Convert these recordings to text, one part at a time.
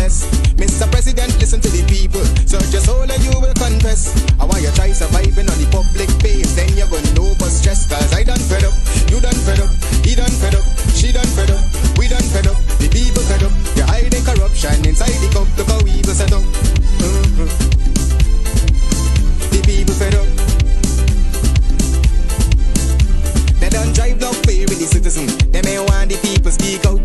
bless. Mr. President, listen to the people. Search your soul and you will confess. I want you try surviving on the public face. Then you're gonna know but stress. Cause I done fed up, you done fed up, he done fed up, she done fed up, we done fed up, the people fed up. You're hiding corruption inside the cup. Look how evil set up. The people fed up. They done drive no fair with the citizen. They may want the people speak out.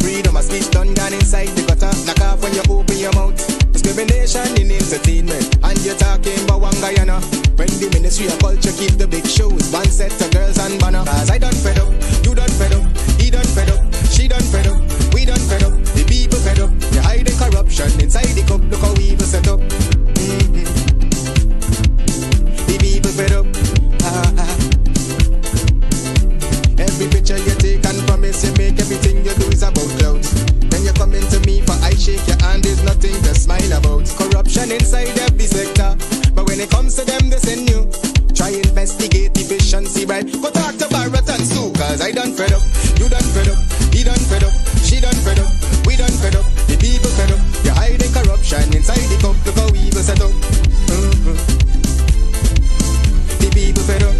Freedom of speech done gone inside the gutter. Knock off when you open your mouth. Discrimination in entertainment. And you're talking about one Guyana. When the Ministry of Culture keep the big shows. One set of girls and banner. Cause I done fed up, you done fed up, he done fed up, she done fed up, we done fed up, the people fed up. You're hiding corruption inside the cup. Look how evil set up. The people fed up. Every picture you take and promise you make, everything you do is about clout. Then you come into me for I shake your hand, there's nothing to smile about. Corruption inside every sector, but when it comes to them they send you. Try investigate efficiency, right? Go talk to Baratans too. Cause I done fed up, you done fed up, he done fed up, she done fed up, we done fed up, the people fed up. You're hiding corruption inside the cup. Look how evil set up. The people fed up.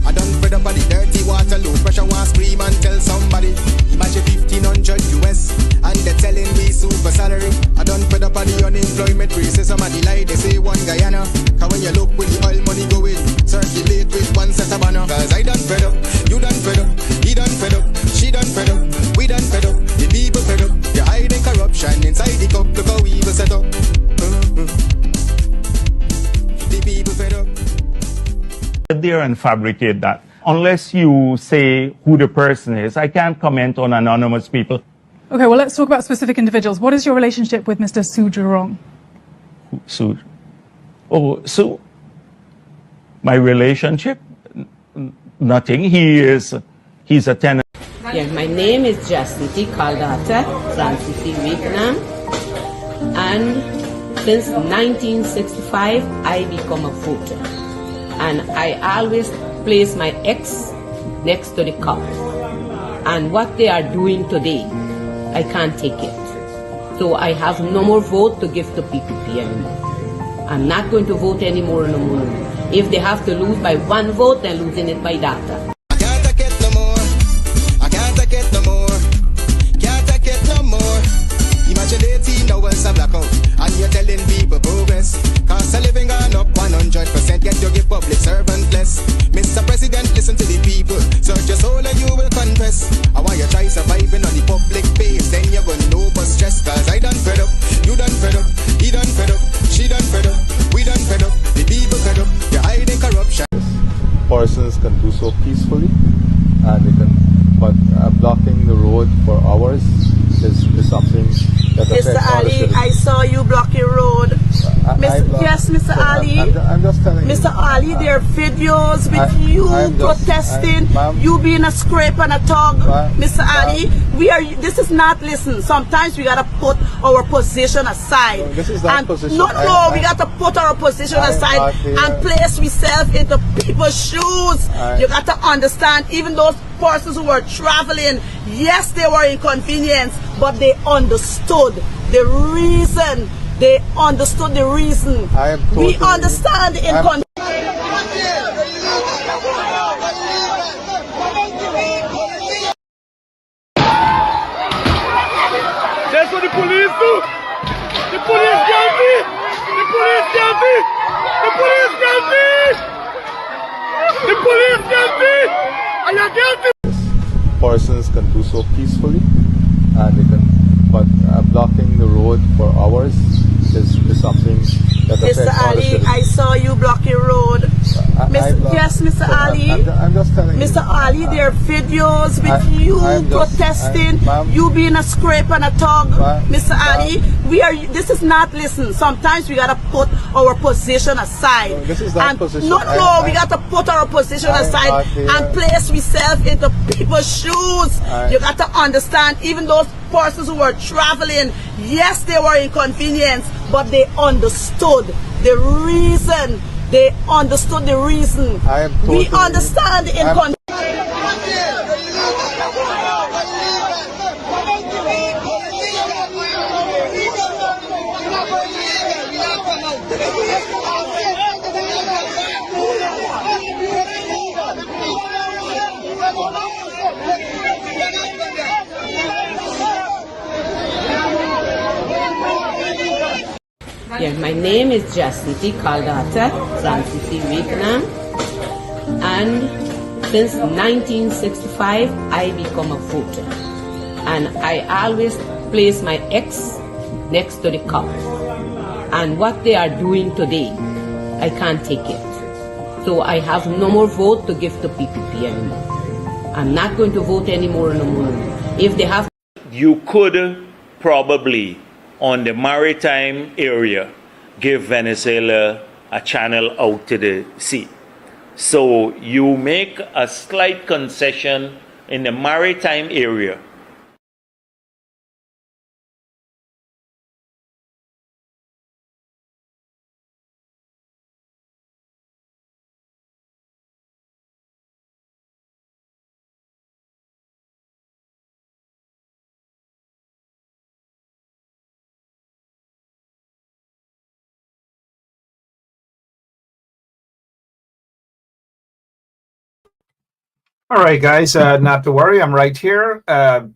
I done fed up on the dirty water, low pressure, want scream and tell somebody. Imagine 1500 US and they're telling me super salary. I done fed up on the unemployment racism and the lie they say one Guyana. Cause when you look with the oil money going, circulate with one set of banner. Cause I done fed up, you done fed up, he done fed up, she done fed up, we done fed up, the people fed up. You're hiding corruption inside the cup. Look how evil set up. The people fed up. There and fabricate that. Unless you say who the person is, I can't comment on anonymous people. Okay, well, let's talk about specific individuals. What is your relationship with Mr. Sujurong? Su? Oh, Su? My relationship? Nothing. He's a tenant. Yeah, my name is Jacinti Caldata, Francis Vietnam, and since 1965, I become a voter. And I always place my ex next to the cup. And what they are doing today, I can't take it. So I have no more vote to give to PPP anymore. I'm not going to vote anymore no more. If they have to lose by one vote, they're losing it by data. I can't take it no more. I can't take it no more. Can't take it no more. Imagine 18 hours of blackout and you're telling people progress. Cost of living gone up 100%, yet you give public servant less. Mr. President, listen to the people. Search your soul and you will confess. I want you try surviving on the public face. Then you're gonna know but stress. Cause I done fed up, you done fed up, he done fed up, she done fed up, we done fed up, the people fed up. You're hiding corruption. Persons can do so peacefully, and they can, but blocking the road for hours is something that Mr. Ali, I saw you blocking road. Yes, Mr. Ali. I'm just telling you. Mr. Ali, there are videos with you protesting, you being a scrape and a tug. Mr. Ali, this is not, listen, sometimes we gotta put our position aside. This is not position. No, we gotta put our position aside and place ourselves into people's shoes. You gotta understand, even those persons who were traveling, yes, they were inconvenienced, but they understood the reason. They understood the reason. We understand the inconvenience. That's what the police do. The police got me. The police got me. The police got me. The police got me. Are you guilty? Persons can do so peacefully, and they can, but blocking the road for hours is something that Mr. Ali, I saw you blocking road. Yes, Mr. Ali. I'm just telling you. Mr. Ali, there are videos with you protesting, you being a scrape and a tug. Mr. Ali, this is not, listen, sometimes we gotta put our position aside. This is not position. No, we gotta put our position aside and place ourselves into people's shoes. You gotta understand, even those persons who were traveling, yes, they were inconvenienced, but they understood the reason. They understood the reason. We understand the inconvenience. Yeah, my name is Jacinty Caldata Francis Vietnam, and since 1965 I become a voter, and I always place my X next to the cup. And what they are doing today, I can't take it. So I have no more vote to give to PPP anymore. I'm not going to vote anymore no more. If they have, you could probably, on the maritime area, give Venezuela a channel out to the sea. So you make a slight concession in the maritime area. All right, guys, not to worry. I'm right here.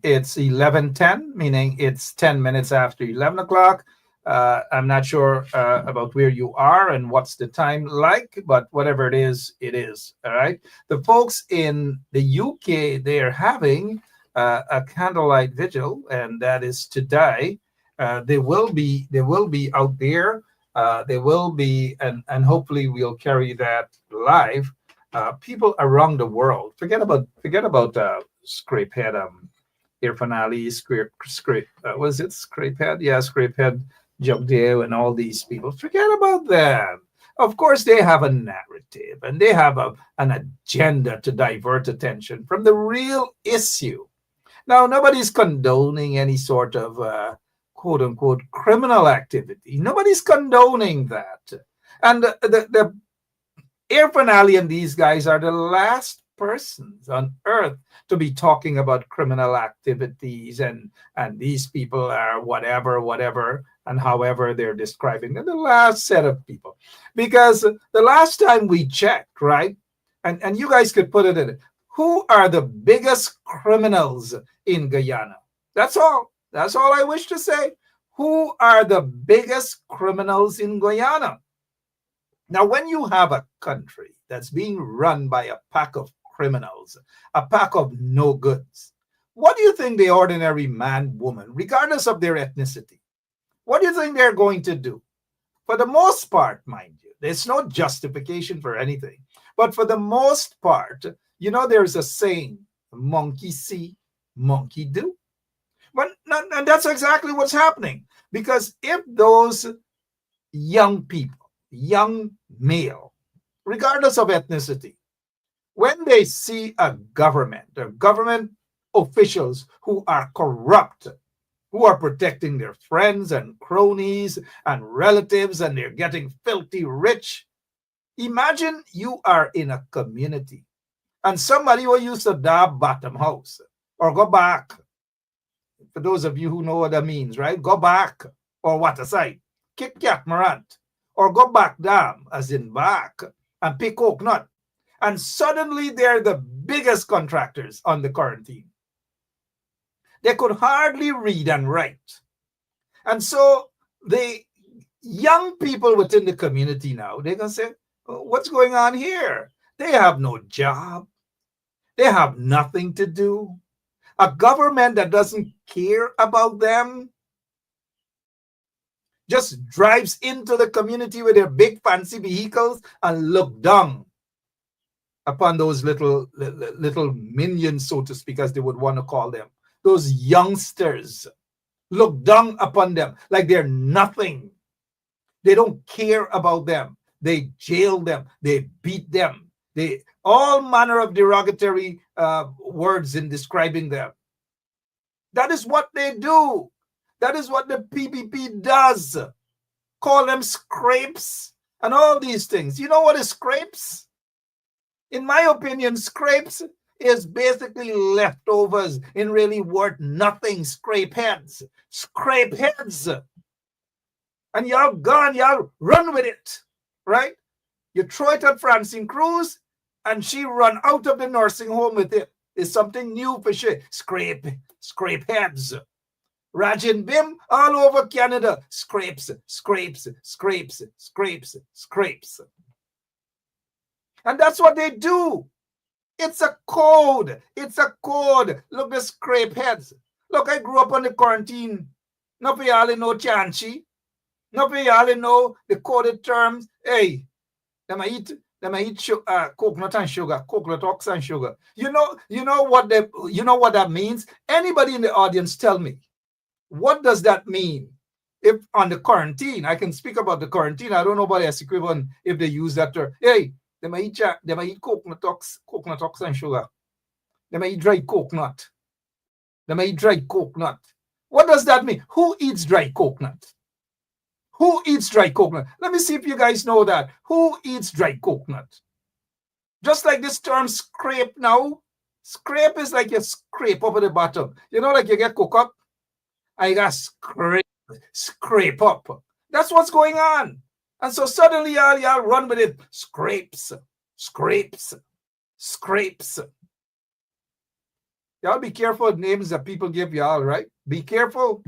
It's 11:10, meaning it's 10 minutes after 11 o'clock. I'm not sure about where you are and what's the time like, but whatever it is, it is. All right. The folks in the UK, they're having a candlelight vigil, and that is today. They will be out there. They will be, and hopefully we'll carry that live. People around the world, forget about Scrapehead, Irfan Ali, was it Scrapehead? Yeah, Scrapehead, Jagdeo, and all these people. Forget about them. Of course, they have a narrative and they have an agenda to divert attention from the real issue. Now, nobody's condoning any sort of quote unquote criminal activity. Nobody's condoning that. And the Irfan Ali and these guys are the last persons on earth to be talking about criminal activities, and these people are whatever, and however they're describing them, the last set of people. Because the last time we checked, right, and you guys could put it in, who are the biggest criminals in Guyana? That's all I wish to say. Who are the biggest criminals in Guyana? Now, when you have a country that's being run by a pack of criminals, a pack of no goods, what do you think the ordinary man, woman, regardless of their ethnicity, what do you think they're going to do? For the most part, mind you, there's no justification for anything. But for the most part, you know, there's a saying, monkey see, monkey do. And that's exactly what's happening. Because if those young people, young male, regardless of ethnicity, when they see a government or government officials who are corrupt, who are protecting their friends and cronies and relatives, and they're getting filthy rich, imagine you are in a community and somebody who used to dab bottom house or go back. For those of you who know what that means, right? Go back or what aside, kick cat marant, or go back down, as in back, and pick coconut. And suddenly they're the biggest contractors on the quarantine. They could hardly read and write. And so the young people within the community now, they're going to say, what's going on here? They have no job. They have nothing to do. A government that doesn't care about them just drives into the community with their big fancy vehicles and look down upon those little minions, so to speak, as they would want to call them. Those youngsters look down upon them like they're nothing. They don't care about them. They jail them. They beat them. They all manner of derogatory words in describing them. That is what they do. That is what the PPP does. Call them scrapes and all these things. You know what is scrapes? In my opinion, scrapes is basically leftovers in really worth nothing. Scrape heads. Scrape heads. And y'all gone, y'all run with it, right? You throw it at Francine Cruz and she run out of the nursing home with it. It's something new for she. Scrape heads. Rajin Bim, all over Canada. Scrapes, scrapes, scrapes, scrapes, scrapes. And that's what they do. It's a code. It's a code. Look, the scrape heads. Look, I grew up on the quarantine. Not for y'all know Chanchi. Not for y'all know the coded terms. Hey, them I eat coconut and sugar, coconut ox and sugar. You know what that means? Anybody in the audience tell me, what does that mean? If on the quarantine, I can speak about the quarantine. I don't know about the equivalent if they use that term. Hey, they might eat coconut ox and sugar. They might eat dried coconut. They might eat dried coconut. What does that mean? Who eats dried coconut? Who eats dried coconut? Let me see if you guys know that. Who eats dried coconut? Just like this term scrape now. Scrape is like you scrape up at the bottom. You know, like you get cook up. I got scrape up. That's what's going on. And so suddenly y'all run with it. Scrapes, scrapes, scrapes. Y'all be careful with names that people give y'all, right? Be careful.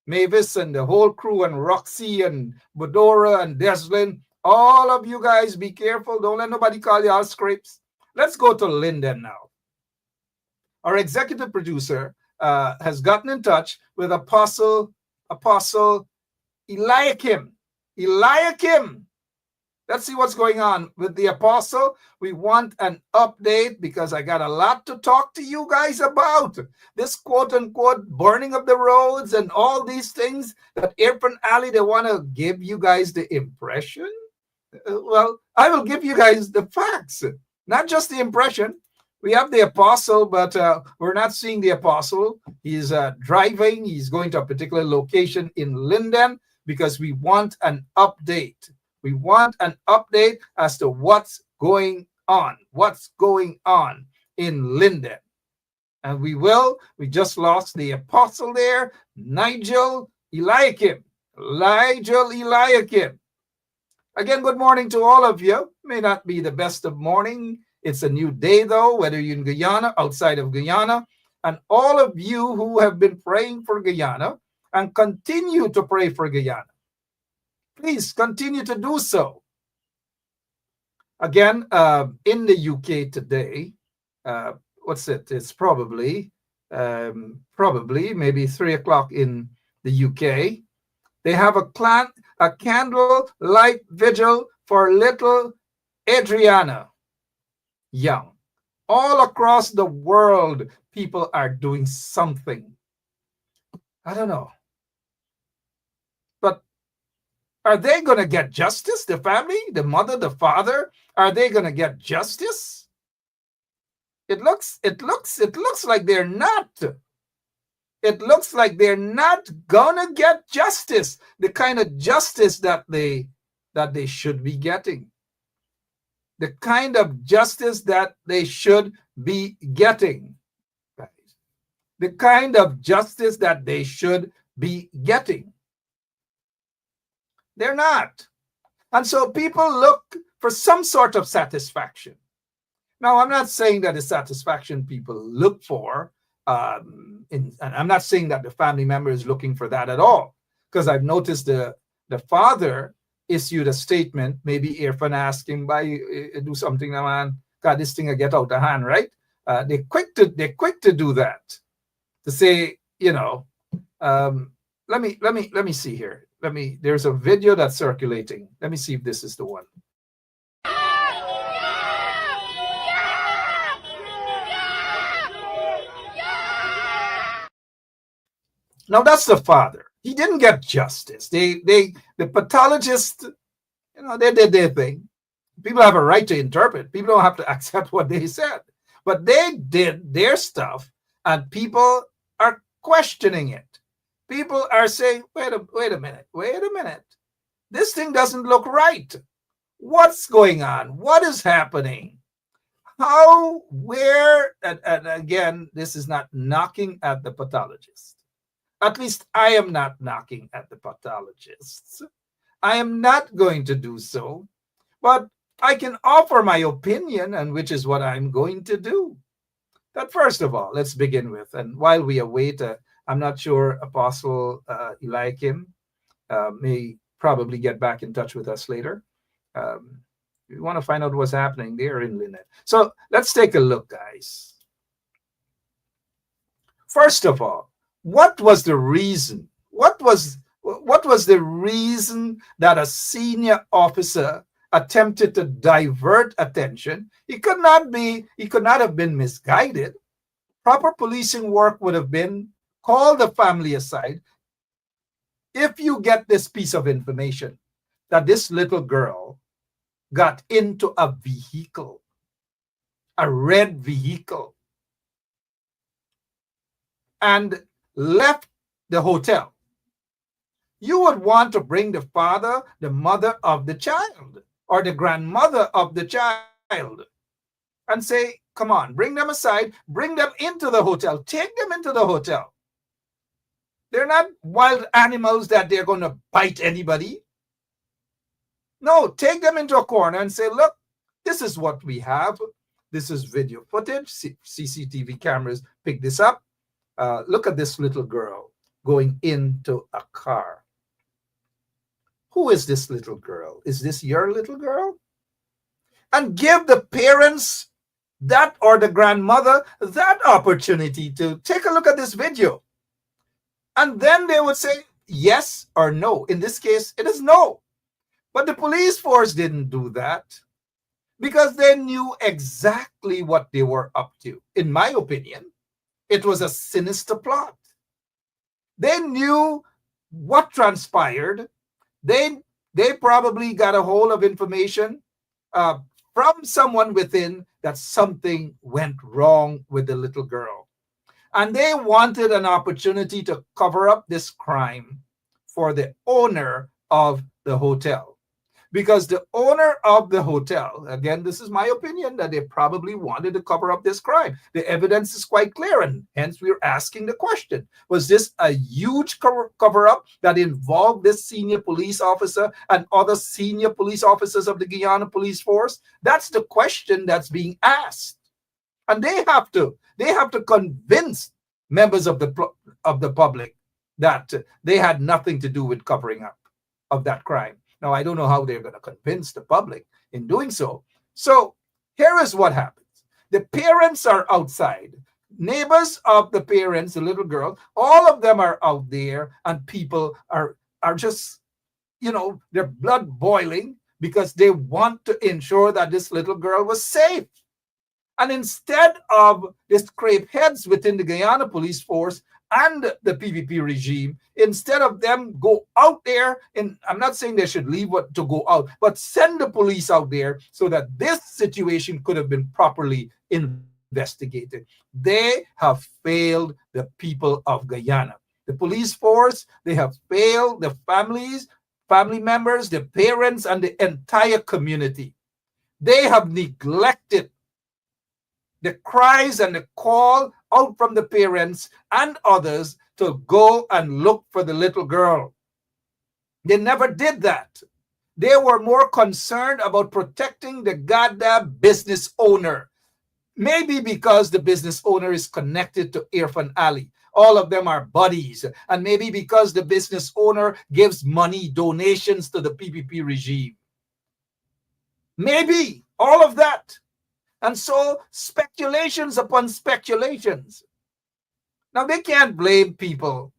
Mavis and the whole crew and Roxy and Bedora and Deslin, all of you guys be careful. Don't let nobody call y'all scrapes. Let's go to Linden now. Our executive producer has gotten in touch with Apostle Eliakim. Let's see what's going on with the apostle. We want an update because I got a lot to talk to you guys about. This quote-unquote burning of the roads and all these things that Irfan Ali, they want to give you guys the impression. Well, I will give you guys the facts, not just the impression. We have the apostle, but we're not seeing the apostle. He's driving. He's going to a particular location in Linden because we want an update. We want an update as to what's going on in Linden. And we just lost the apostle there, Nigel Eliakim. Again, good morning to all of you. May not be the best of morning. It's a new day, though, whether you're in Guyana, outside of Guyana, and all of you who have been praying for Guyana and continue to pray for Guyana. Please continue to do so. Again, in the UK today, it's probably maybe 3 o'clock in the UK. They have a candle light vigil for little Adriana Young. All across the world, people are doing something. I don't know. But are they going to get justice? The family, the mother, the father, are they going to get justice? It looks like they're not. It looks like they're not gonna get justice, the kind of justice that they should be getting. The kind of justice that they should be getting. The kind of justice that they should be getting. They're not. And so people look for some sort of satisfaction. Now, I'm not saying that the satisfaction people look for, and I'm not saying that the family member is looking for that at all, because I've noticed the father issued a statement. Maybe Irfan asked him, do something, man. God, this thing will get out of hand, right? They're quick to do that, to say, let me see here. There's a video that's circulating. Let me see if this is the one. Now that's the father. He didn't get justice. The pathologists, they did their thing. People have a right to interpret. People don't have to accept what they said. But they did their stuff, and people are questioning it. People are saying, wait a minute. This thing doesn't look right. What's going on? What is happening? How, where, and again, this is not knocking at the pathologists. At least I am not knocking at the pathologists. I am not going to do so, but I can offer my opinion, and which is what I'm going to do. That first of all, let's begin with, and while we await a I'm not sure Apostle Eliakim may probably get back in touch with us later. We want to find out what's happening there in Linden. So let's take a look, guys. First of all, what was the reason? What was the reason that a senior officer attempted to divert attention? He could not have been misguided. Proper policing work would have been call the family aside. If you get this piece of information that this little girl got into a vehicle, a red vehicle, and left the hotel, you would want to bring the father, the mother of the child, or the grandmother of the child and say, come on, bring them aside, bring them into the hotel, take them into the hotel. They're not wild animals that they're going to bite anybody. No, take them into a corner and say, look, this is what we have. This is video footage. CCTV cameras pick this up. Look at this little girl going into a car. Who is this little girl? Is this your little girl? And give the parents that or the grandmother that opportunity to take a look at this video. And then they would say yes or no. In this case, it is no. But the police force didn't do that because they knew exactly what they were up to. In my opinion, it was a sinister plot. They knew what transpired. They probably got a hold of information from someone within that something went wrong with the little girl. And they wanted an opportunity to cover up this crime for the owner of the hotel. Because the owner of the hotel, again, this is my opinion, that they probably wanted to cover up this crime. The evidence is quite clear, and hence we're asking the question. Was this a huge cover-up that involved this senior police officer and other senior police officers of the Guyana police force? That's the question that's being asked. And they have to convince members of the public that they had nothing to do with covering up of that crime. Now, I don't know how they're going to convince the public in doing so. So here is what happens. The parents are outside. Neighbors of the parents, the little girl, all of them are out there, and people are just, their blood boiling because they want to ensure that this little girl was safe. And instead of the scrape heads within the Guyana police force and the PPP regime, instead of them go out there, and I'm not saying they should leave to go out, but send the police out there so that this situation could have been properly investigated. They have failed the people of Guyana. The police force, they have failed the family members, the parents, and the entire community. They have neglected the cries and the call out from the parents and others to go and look for the little girl. They never did that. They were more concerned about protecting the goddamn business owner. Maybe because the business owner is connected to Irfan Ali. All of them are buddies. And maybe because the business owner gives money, donations to the PPP regime. Maybe all of that. And so speculations upon speculations. Now, they can't blame people.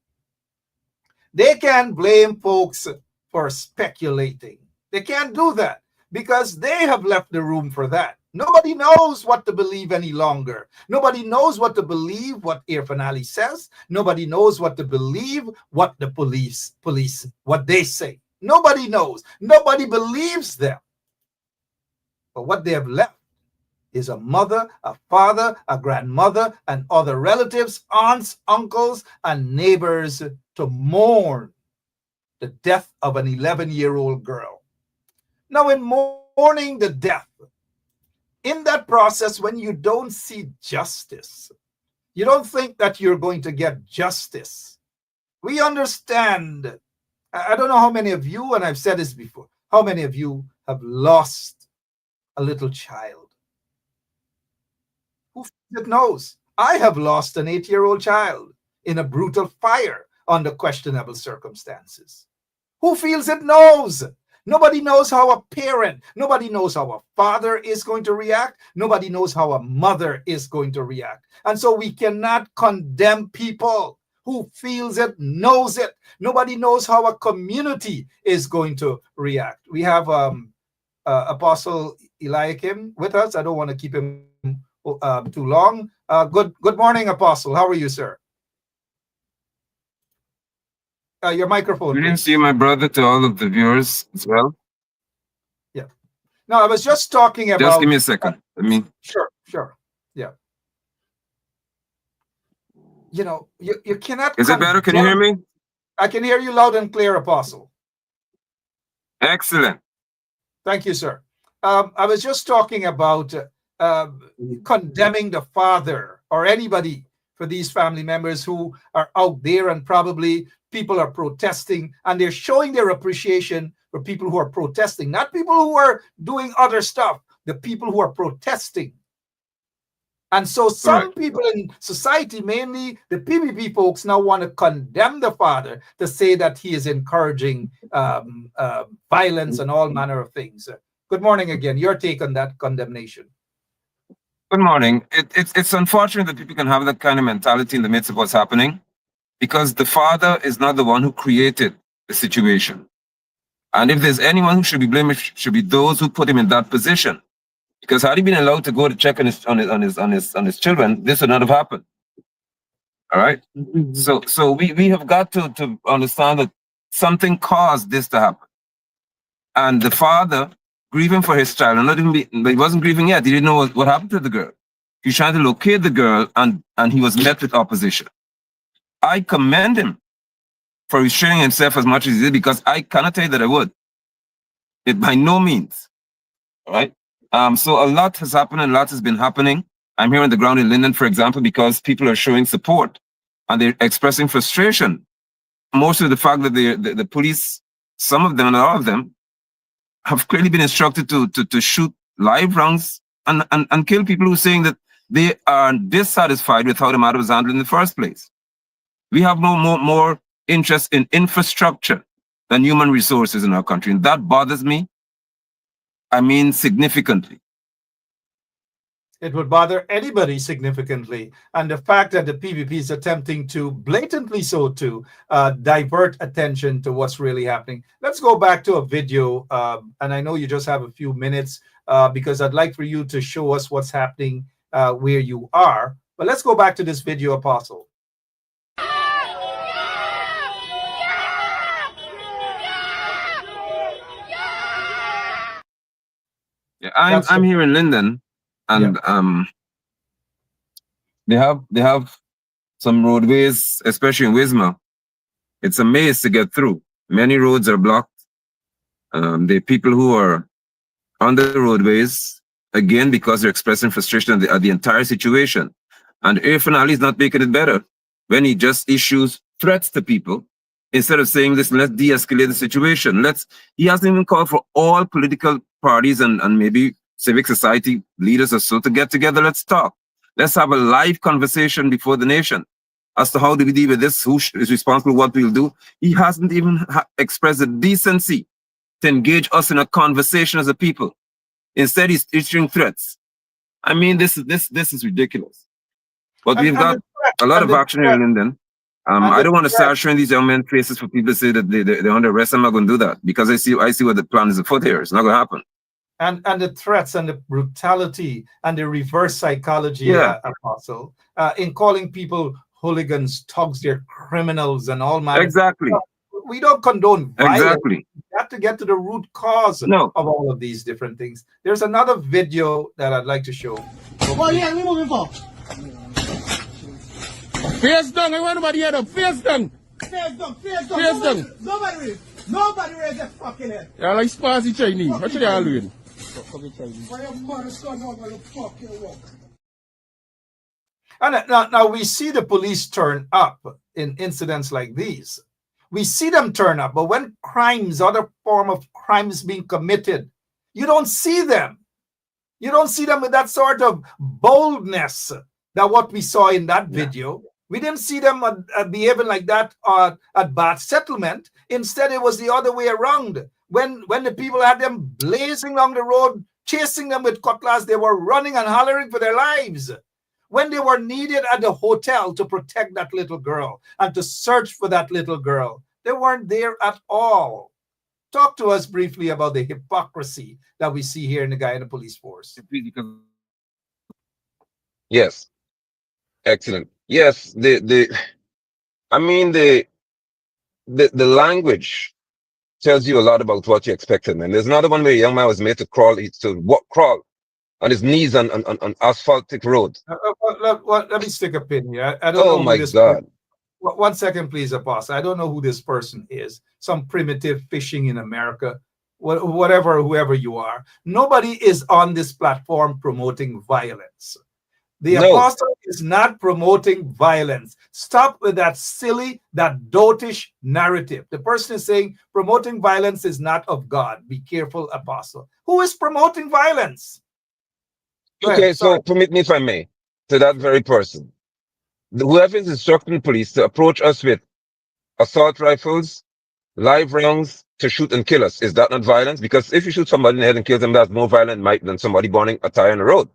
They can't blame folks for speculating. They can't do that because they have left the room for that. Nobody knows what to believe any longer. Nobody knows what to believe what Irfan Ali says. Nobody knows what to believe what the police, what they say. Nobody knows. Nobody believes them. But what they have left is a mother, a father, a grandmother, and other relatives, aunts, uncles, and neighbors to mourn the death of an 11-year-old girl. Now, in mourning the death, in that process, when you don't see justice, you don't think that you're going to get justice. We understand. I don't know how many of you, and I've said this before, how many of you have lost a little child? Who knows? I have lost an 8-year-old child in a brutal fire under questionable circumstances. Who feels it knows. Nobody knows how a parent, nobody knows how a father is going to react. Nobody knows how a mother is going to react. And so we cannot condemn people. Who feels it knows it. Nobody knows how a community is going to react. We have Apostle Eliakim with us. I don't want to keep him too long. Good morning, Apostle. How are you, sir? Your microphone. Greetings to you, my brother, to all of the viewers as well. Yeah. No, I was just talking about. Just give me a second. Sure. Yeah. You know, you cannot. Is it better? Can you hear me? I can hear you loud and clear, Apostle. Excellent. Thank you, sir. I was just talking about condemning the father or anybody for these family members who are out there, and probably people are protesting, and they're showing their appreciation for people who are protesting, not people who are doing other stuff, the people who are protesting. And so some people in society, mainly the PPP folks, now want to condemn the father to say that he is encouraging violence and all manner of things. Good morning again. Your take on that condemnation. Good morning. It's unfortunate that people can have that kind of mentality in the midst of what's happening, because the father is not the one who created the situation. And if there's anyone who should be blamed, it should be those who put him in that position. Because had he been allowed to go to check on his children, this would not have happened. All right. So we have got to understand that something caused this to happen. And the father grieving for his child, but he wasn't grieving yet. He didn't know what happened to the girl. He was trying to locate the girl, and he was met with opposition. I commend him for restraining himself as much as he did, because I cannot tell you that I would. It by no means. All right. So a lot has happened and a lot has been happening. I'm here on the ground in Linden, for example, because people are showing support and they're expressing frustration. Most of the fact that the police, some of them and all of them, have clearly been instructed to shoot live rounds and kill people who are saying that they are dissatisfied with how the matter was handled in the first place. We have more interest in infrastructure than human resources in our country, and that bothers me. I mean, significantly. It would bother anybody significantly. And the fact that the PPP is attempting to blatantly so to divert attention to what's really happening. Let's go back to a video. And I know you just have a few minutes because I'd like for you to show us what's happening where you are. But let's go back to this video, Apostle. Yeah, I'm here in Linden, and they have some roadways, especially in Wisma. It's a maze to get through. Many roads are blocked. There are people who are on the roadways, again, because they're expressing frustration at the entire situation. And Irfan Ali is not making it better when he just issues threats to people instead of saying, listen, let's de-escalate the situation. He hasn't even called for all political parties and maybe civic society leaders or so to get together. Let's talk. Let's have a live conversation before the nation as to how do we deal with this, who is responsible, what we'll do. He hasn't even expressed the decency to engage us in a conversation as a people. Instead, he's issuing threats. I mean, this is ridiculous. But we've got a lot of action here in Linden. I don't want to start showing these young men faces for people to say that they're under arrest. I'm not going to do that because I see what the plan is afoot here. It's not going to happen. And the threats and the brutality and the reverse psychology, Apostle, in calling people hooligans, thugs, they're criminals and all manner. Exactly. We don't condone violence. Exactly. We have to get to the root cause of all of these different things. There's another video that I'd like to show. What are we moving for? Face down, I want nobody head up. Face down. Face down. Face down. Nobody raise their fucking head. You're like Spazi Chinese. What are you all doing? And now we see the police turn up in incidents like these. We see them turn up, but when crimes, other form of crimes being committed, you don't see them. You don't see them with that sort of boldness that what we saw in that video. We didn't see them behaving like that at Bath Settlement. Instead, it was the other way around. When the people had them blazing along the road, chasing them with cutlass, they were running and hollering for their lives. When they were needed at the hotel to protect that little girl and to search for that little girl, they weren't there at all. Talk to us briefly about the hypocrisy that we see here in the Guyana Police Force. Yes, excellent. Yes, I mean the language tells you a lot about what you expected, man. There's another one where a young man was made to crawl on his knees on asphaltic road. Let me stick a pin here. I don't know. Oh my God. 1 second, please, Apostle. I don't know who this person is. Some primitive fishing in America, whoever you are. Nobody is on this platform promoting violence. The apostle is not promoting violence. Stop with that silly, that dotish narrative. The person is saying promoting violence is not of God. Be careful, apostle. Who is promoting violence? Okay, so permit me, if I may, to that very person. Whoever is instructing police to approach us with assault rifles, live rounds to shoot and kill us, is that not violence? Because if you shoot somebody in the head and kill them, that's more violent than somebody burning a tire on the road.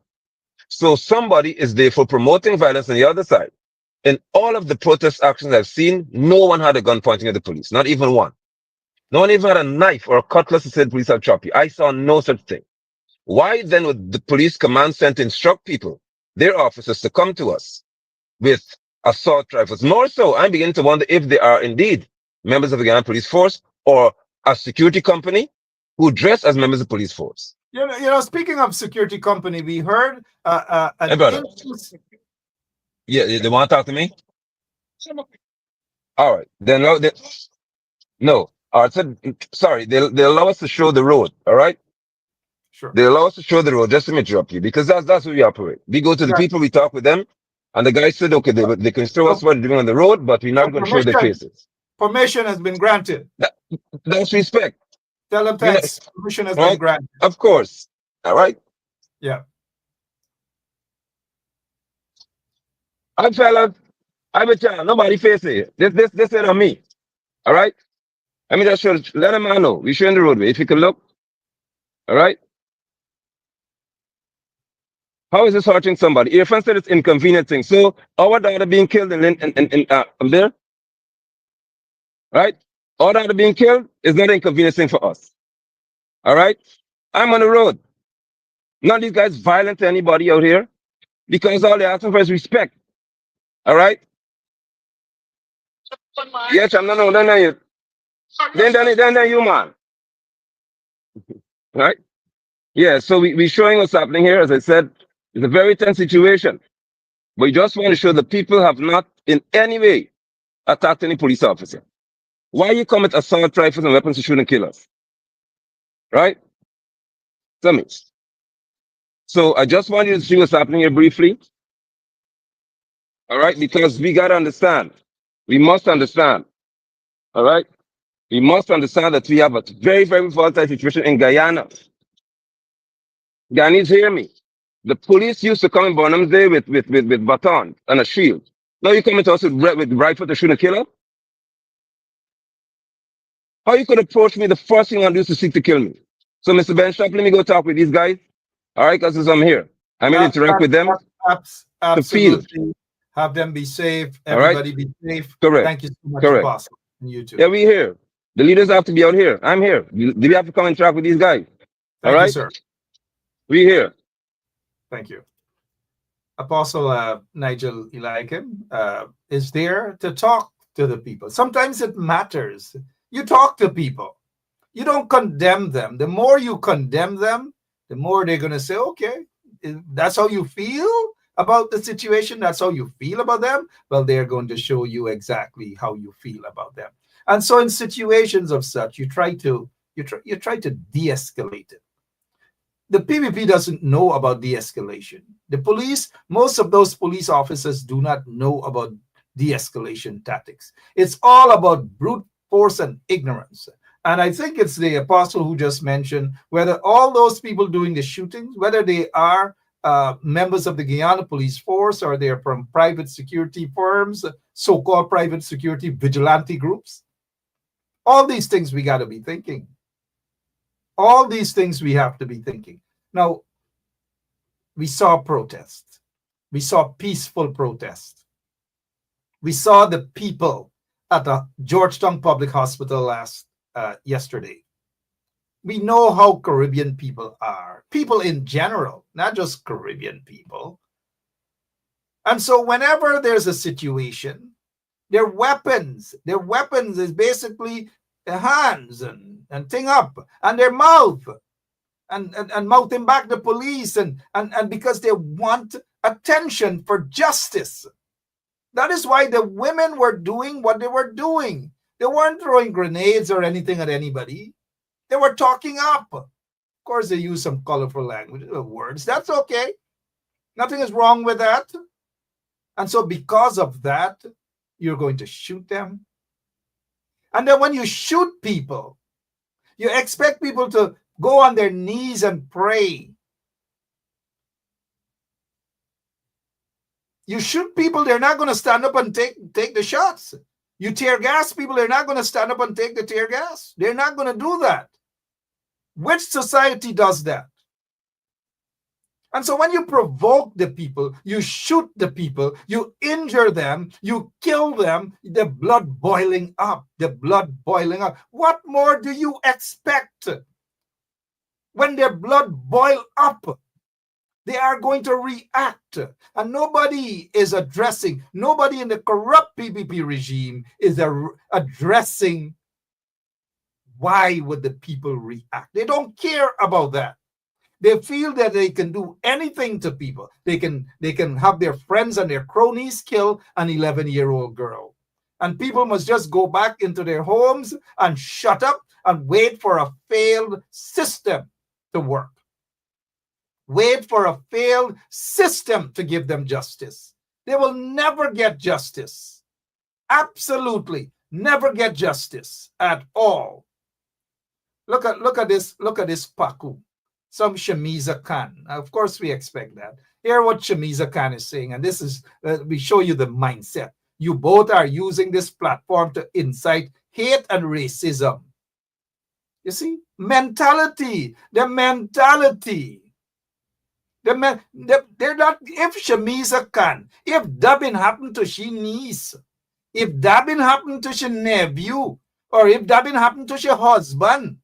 So somebody is therefore promoting violence on the other side. In all of the protest actions I've seen, no one had a gun pointing at the police, not even one. No one even had a knife or a cutlass to say the police have chopped you. I saw no such thing. Why then would the police command sent to instruct people, their officers, to come to us with assault rifles? More so, I'm beginning to wonder if they are indeed members of the Guyana Police Force or a security company who dress as members of the police force. You know, speaking of security company, we heard hey, brother. Yeah, they want to talk to me? All right. No. All right. So, sorry. They allow us to show the road. All right. Sure. They allow us to show the road. Just to interrupt you, because that's who we operate. We go to the people, we talk with them, and the guy said, okay, they can show us what they're doing on the road, but we're not going to show their faces. Permission has been granted. That's respect. Tell them thanks. Permission has been granted. Of course. All right. Yeah. I'm fellas. I'm a child. Nobody face it. This is on me. All right. I mean, just let them know. We're showing the roadway. If you can look. All right. How is this hurting somebody? Your friend said it's inconveniencing. So our daughter being killed in there, right? Our daughter being killed is not inconveniencing for us. All right? I'm on the road. None of these guys violent to anybody out here because all they're asking for is respect. All right? Yes, I'm no, you. Then you, man. Right? Yeah, so we're showing what's happening here. As I said, it's a very tense situation. But we just want to show the people have not in any way attacked any police officer. Why you come with assault rifles and weapons to shoot and kill us? Right? Tell me. So I just want you to see what's happening here briefly. All right? Because we got to understand. We must understand. All right? We must understand that we have a very, very volatile situation in Guyana. Guyanese, hear me. The police used to come in Bonham's Day with baton and a shield. Now you come to us with rifle to shoot and kill us? How you could approach me, the first thing I'll do is to seek to kill me. So, Mr. Benchop, let me go talk with these guys. All right, because I'm here. I'm going to interact with them to feel. Have them be safe. Everybody be safe. Correct. Thank you so much, Correct. Apostle. And you too. Yeah, we're here. The leaders have to be out here. I'm here. We have to come and interact with these guys. Thank you, sir. We're here. Thank you. Apostle Nigel Eliakim is there to talk to the people. Sometimes it matters. You talk to people. You don't condemn them. The more you condemn them, the more they're going to say, okay, that's how you feel about the situation. That's how you feel about them. Well, they're going to show you exactly how you feel about them. And so in situations of such, you try to de-escalate it. The PPP doesn't know about de-escalation. The police, most of those police officers do not know about de-escalation tactics. It's all about brute force and ignorance. And I think it's the apostle who just mentioned whether all those people doing the shootings, whether they are members of the Guyana police force, or they're from private security firms, so-called private security vigilante groups. All these things we got to be thinking. All these things we have to be thinking. Now, we saw protests. We saw peaceful protests. We saw the people at the Georgetown Public Hospital yesterday. We know how Caribbean people are. People in general, not just Caribbean people. And so whenever there's a situation, their weapons is basically their hands and thing up, and their mouth, and mouthing back the police, and because they want attention for justice. That is why the women were doing what they were doing. They weren't throwing grenades or anything at anybody. They were talking up. Of course, they use some colorful language, words. That's okay. Nothing is wrong with that. And so because of that, you're going to shoot them. And then when you shoot people, you expect people to go on their knees and pray. You shoot people, they're not going to stand up and take the shots. You tear gas people, they're not going to stand up and take the tear gas. They're not going to do that. Which society does that? And so when you provoke the people, you shoot the people, you injure them, you kill them, the blood boiling up, What more do you expect? When their blood boil up, they are going to react. And nobody is addressing, nobody in the corrupt PPP regime is addressing why would the people react. They don't care about that. They feel that they can do anything to people. They can have their friends and their cronies kill an 11-year-old girl. And people must just go back into their homes and shut up and wait for a failed system to work. Wait for a failed system to give them justice. They will never get justice. Absolutely never get justice at all. Look at this Paku. Some Shamiza Khan. Of course, we expect that. Hear what Shamiza Khan is saying, and this is, we show you the mindset. You both are using this platform to incite hate and racism. You see? Mentality. The mentality. They're not, if Shamiza Khan, if Dabin happened to she niece, if Dabin happened to she nephew, or if Dabin happened to she husband,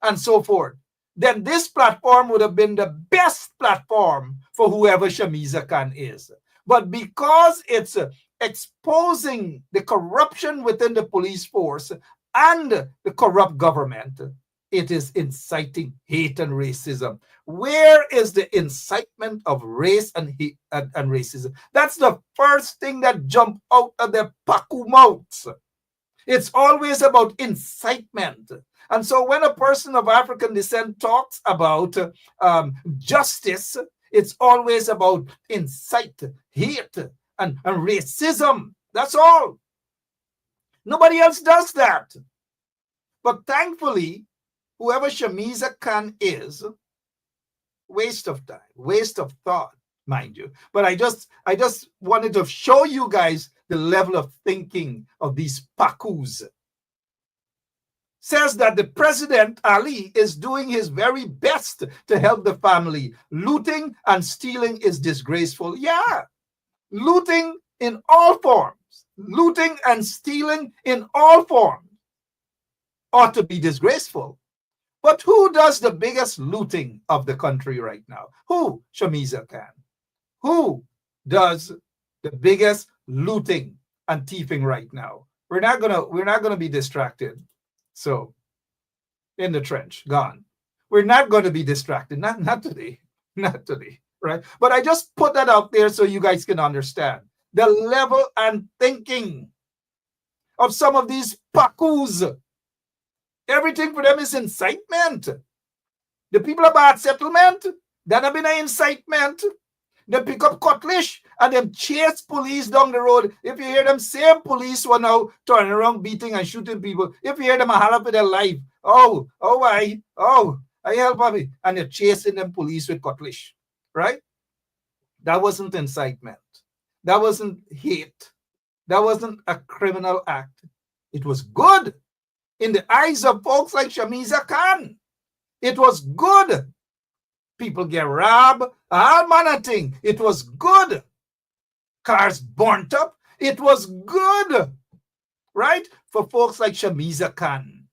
and so forth, then this platform would have been the best platform for whoever Shamiza Khan is. But because it's exposing the corruption within the police force and the corrupt government, it is inciting hate and racism. Where is the incitement of race and hate and racism? That's the first thing that jumped out of their Paku mouths. It's always about incitement. And so when a person of African descent talks about justice, it's always about incite, hate, and racism. That's all. Nobody else does that. But thankfully, whoever Shamiza Khan is, waste of time, waste of thought, mind you. But I just wanted to show you guys the level of thinking of these Pakus. Says that the President Ali is doing his very best to help the family. Looting and stealing is disgraceful. Yeah, looting in all forms, looting and stealing in all forms ought to be disgraceful. But who does the biggest looting of the country right now? Who? Shamiza Khan. Who does the biggest looting and thieving right now? We're not gonna be distracted. So, in the trench, gone. We're not going to be distracted. Not today. Not today, right? But I just put that out there so you guys can understand the level and thinking of some of these Pakus. Everything for them is incitement. The people about settlement, that have been an incitement. They pick up cutlass and them chase police down the road. If you hear them, same police were now turning around, beating and shooting people. If you hear them, holler for their life. I help me. And they're chasing them police with cutlass, right? That wasn't incitement. That wasn't hate. That wasn't a criminal act. It was good in the eyes of folks like Shamiza Khan. It was good. People get robbed, all manner of thing. It was good. Cars burnt up. It was good, right? For folks like Shamiza Khan.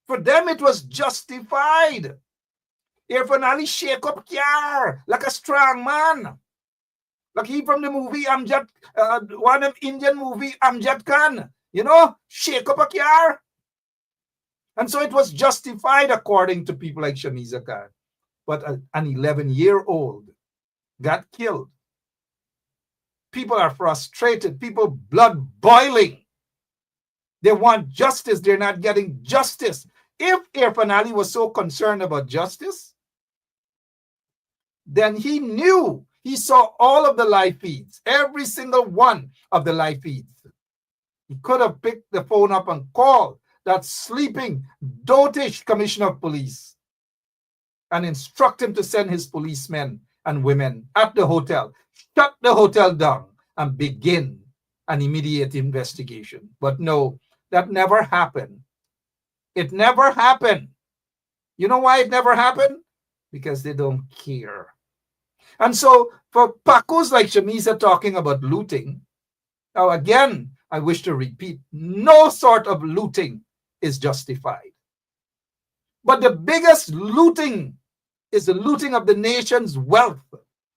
For them, it was justified. Irfan Ali shake up car like a strong man. Like he from the movie Amjad, one of Indian movie Amjad Khan. You know, shake up a car. And so it was justified according to people like Shamiza Khan. But an 11-year-old got killed. People are frustrated. People blood boiling. They want justice. They're not getting justice. If Irfan Ali was so concerned about justice, then he knew. He saw all of the live feeds, every single one of the live feeds. He could have picked the phone up and called that sleeping, dotish commissioner of police and instruct him to send his policemen and women at the hotel, shut the hotel down, and begin an immediate investigation. But no, that never happened. It never happened. You know why it never happened? Because they don't care. And so for Pacos like Shamiza talking about looting, now again, I wish to repeat, no sort of looting is justified. But the biggest looting is the looting of the nation's wealth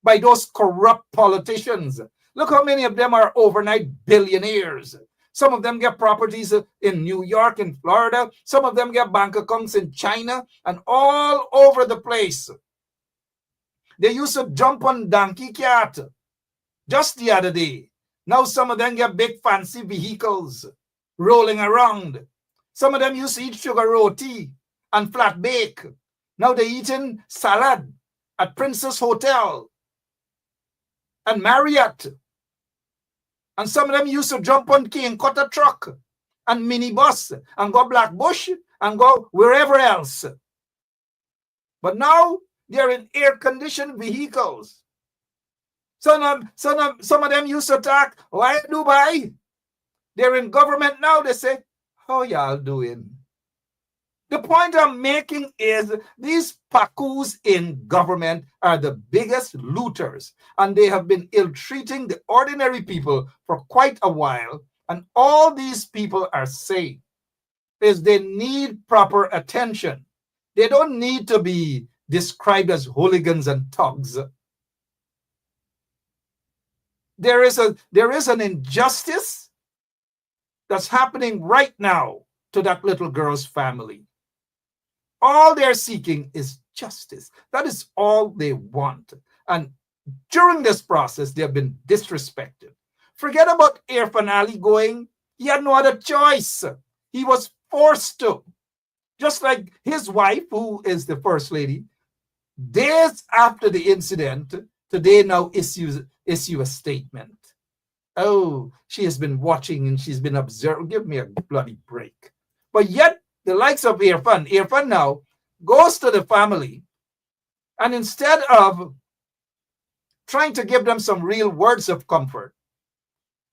by those corrupt politicians. Look how many of them are overnight billionaires. Some of them get properties in New York and Florida. Some of them get bank accounts in China and all over the place. They used to jump on donkey cat just the other day. Now some of them get big fancy vehicles rolling around. Some of them used to eat sugar roti and flat bake. Now they're eating salad at Princess Hotel and Marriott. And some of them used to jump on King Cutter truck and minibus and go Blackbush and go wherever else. But now they're in air-conditioned vehicles. Some of them used to talk, why Dubai? They're in government now. They say, how y'all doing? The point I'm making is these Pacos in government are the biggest looters, and they have been ill-treating the ordinary people for quite a while. And all these people are saying is they need proper attention. They don't need to be described as hooligans and thugs. There is an injustice that's happening right now to that little girl's family. All they're seeking is justice. That is all they want. And during this process, they have been disrespected. Forget about Irfan Ali going. He had no other choice. He was forced to. Just like his wife, who is the first lady, days after the incident, today now issue a statement. Oh, she has been watching and she's been observing. Give me a bloody break. But yet, the likes of Irfan now goes to the family, and instead of trying to give them some real words of comfort,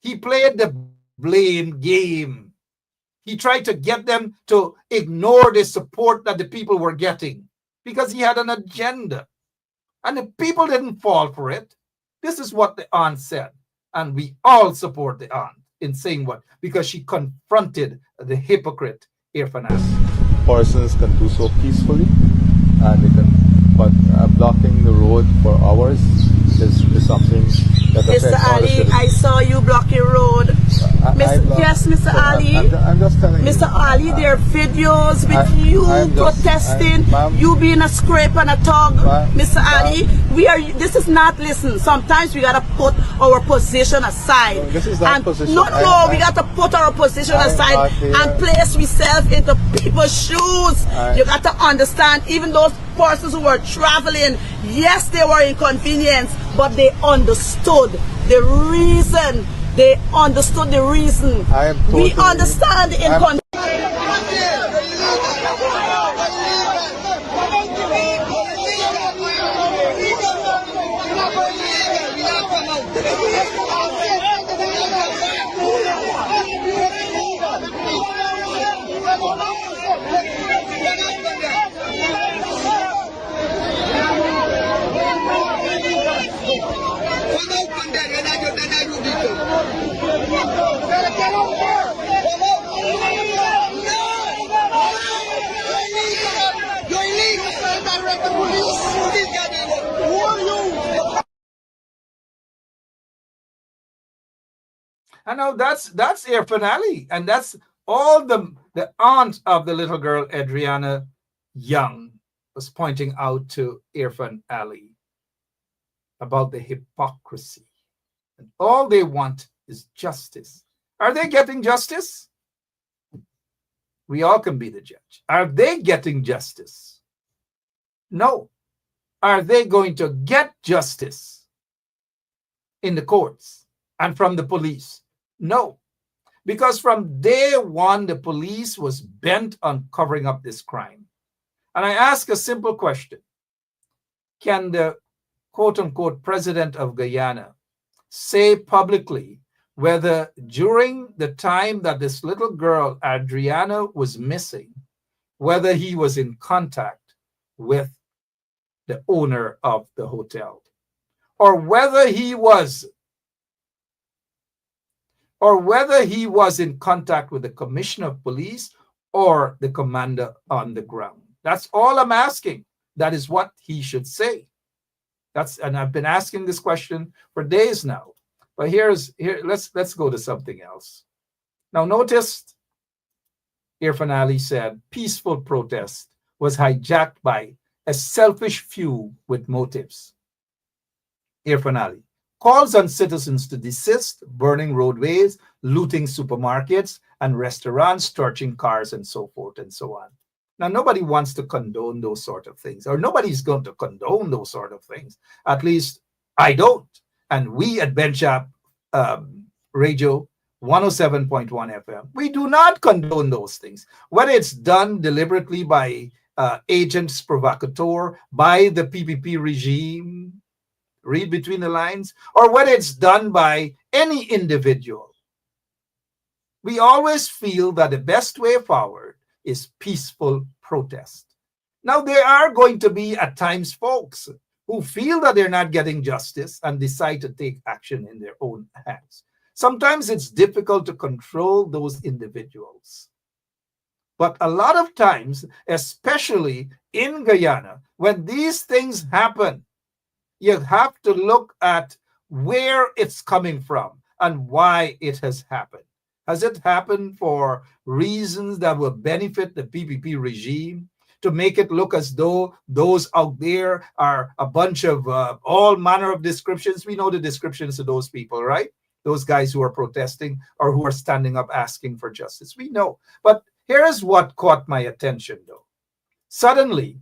he played the blame game. He tried to get them to ignore the support that the people were getting because he had an agenda. And the people didn't fall for it. This is what the aunt said. And we all support the aunt in saying what? Because she confronted the hypocrite Irfan Ali. Persons can do so peacefully, and they can, but blocking the road for hours is something that Mr. Ali, I saw you blocking road. Yes, Mr. Ali. I'm just telling Mr. you. Ali, there are videos with you protesting, you being a scrape and a tug. Mr. Ali, this is not, listen, sometimes we gotta put our position aside. No, this is not position. No, we gotta put our position aside and place ourselves into people's shoes. You got to understand, even those persons who were traveling, yes, they were inconvenienced, but they understood the reason. They understood the reason. We understand the inconvenience. I know that's Irfan Ali, and that's all the aunt of the little girl, Adriana Young, was pointing out to Irfan Ali about the hypocrisy. And all they want is justice. Are they getting justice? We all can be the judge. Are they getting justice? No. Are they going to get justice in the courts and from the police? No. Because from day one, the police was bent on covering up this crime. And I ask a simple question. Can the quote-unquote president of Guyana say publicly whether during the time that this little girl, Adriana, was missing, whether he was in contact with the owner of the hotel, or whether he was in contact with the commissioner of police or the commander on the ground? That's all I'm asking. That is what he should say. And I've been asking this question for days now. But let's go to something else. Now notice Irfan Ali said peaceful protest was hijacked by a selfish few with motives. Irfan Ali calls on citizens to desist, burning roadways, looting supermarkets and restaurants, torching cars, and so forth and so on. Now, nobody wants to condone those sort of things, or nobody's going to condone those sort of things. At least I don't. And we at Benchap Radio 107.1 FM, we do not condone those things. Whether it's done deliberately by agents provocateurs, by the PPP regime, read between the lines, or whether it's done by any individual. We always feel that the best way forward is peaceful protest. Now, there are going to be at times folks who feel that they're not getting justice and decide to take action in their own hands. Sometimes it's difficult to control those individuals. But a lot of times, especially in Guyana, when these things happen, you have to look at where it's coming from and why it has happened. Has it happened for reasons that will benefit the PPP regime, to make it look as though those out there are a bunch of all manner of descriptions? We know the descriptions of those people, right? Those guys who are protesting or who are standing up asking for justice. We know. But here's what caught my attention, though. Suddenly,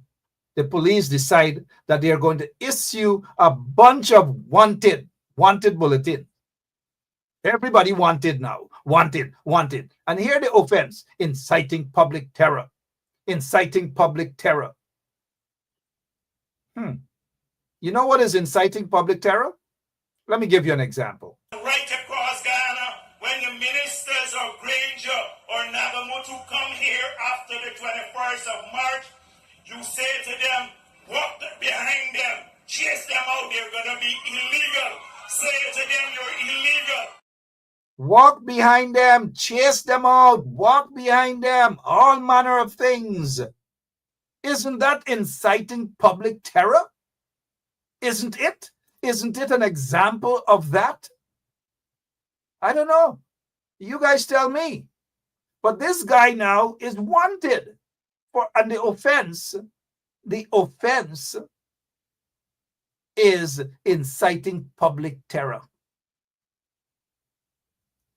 the police decide that they are going to issue a bunch of wanted bulletin. Everybody wanted now. Wanted. And here the offense, inciting public terror. Inciting public terror. You know what is inciting public terror? Let me give you an example. Right across Guyana, when the ministers of Granger or Nagamutu come here after the 21st of March, you say to them, walk behind them, chase them out, they're going to be illegal. Say to them, you're illegal. Walk behind them, chase them out, walk behind them, all manner of things. Isn't that inciting public terror? Isn't it? Isn't it an example of that? I don't know. You guys tell me. But this guy now is wanted for, and the offense is inciting public terror.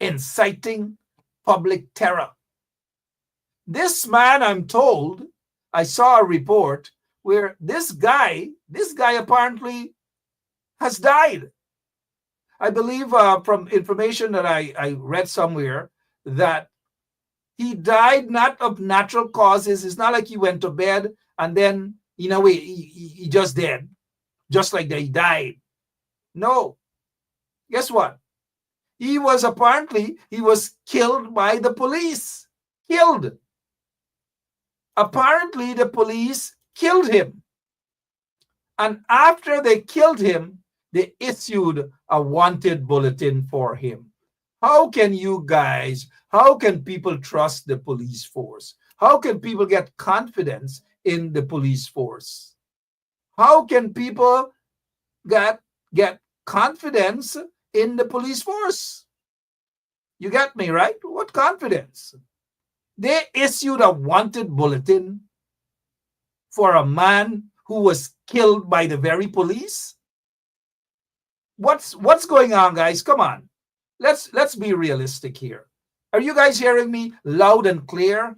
Inciting public terror. This man, I'm told, I saw a report where this guy apparently has died. I believe from information that I read somewhere that he died not of natural causes. It's not like he went to bed and then, he just dead. Just like that, he died. No. Guess what? He was killed by the police. Killed. Apparently, the police killed him. And after they killed him, they issued a wanted bulletin for him. How can people trust the police force? How can people get confidence in the police force? How can people get confidence in the police force? You get me, right? What confidence? They issued a wanted bulletin for a man who was killed by the very police. What's going on, guys? Come on. Let's be realistic here. Are you guys hearing me loud and clear?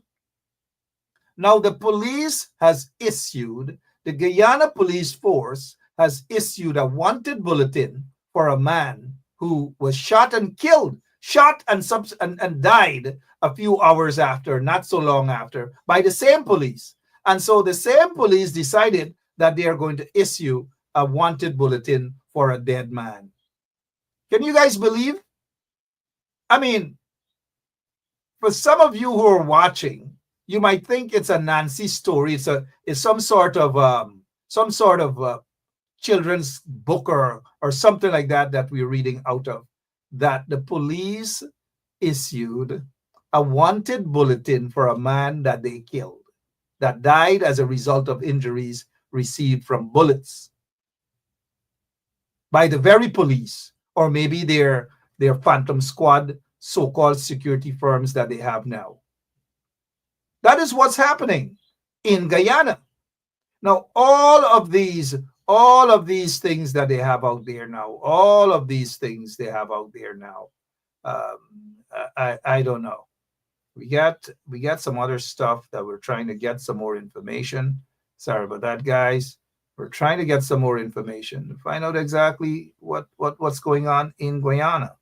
Now the police has issued, the Guyana police force has issued a wanted bulletin for a man who was shot and killed, shot and died a few hours after, not so long after, by the same police. And so the same police decided that they are going to issue a wanted bulletin for a dead man. Can you guys believe? I mean, for some of you who are watching, you might think it's a Nancy story. It's some sort of children's book or something like that we're reading out of. That the police issued a wanted bulletin for a man that they killed, that died as a result of injuries received from bullets by the very police, or maybe their phantom squad, so-called security firms that they have now. That is what's happening in Guyana. Now, all of these things that they have out there now, I don't know. We got some other stuff that we're trying to get some more information. Sorry about that, guys. We're trying to get some more information to find out exactly what's going on in Guyana,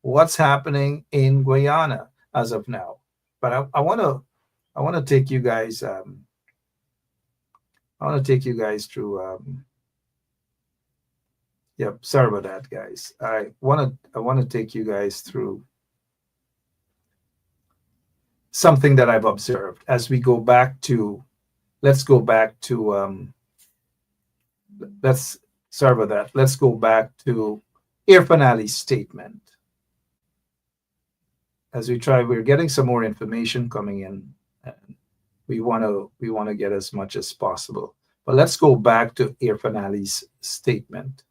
what's happening in Guyana as of now. But I want to take you guys. I want to take you guys through. Yep. Sorry about that, guys. I want to take you guys through something that I've observed as we go back to. Let's go back to. Sorry about that. Let's go back to Irfan Ali's statement. As we're getting some more information coming in, and we want to get as much as possible. But let's go back to Irfan Ali's statement.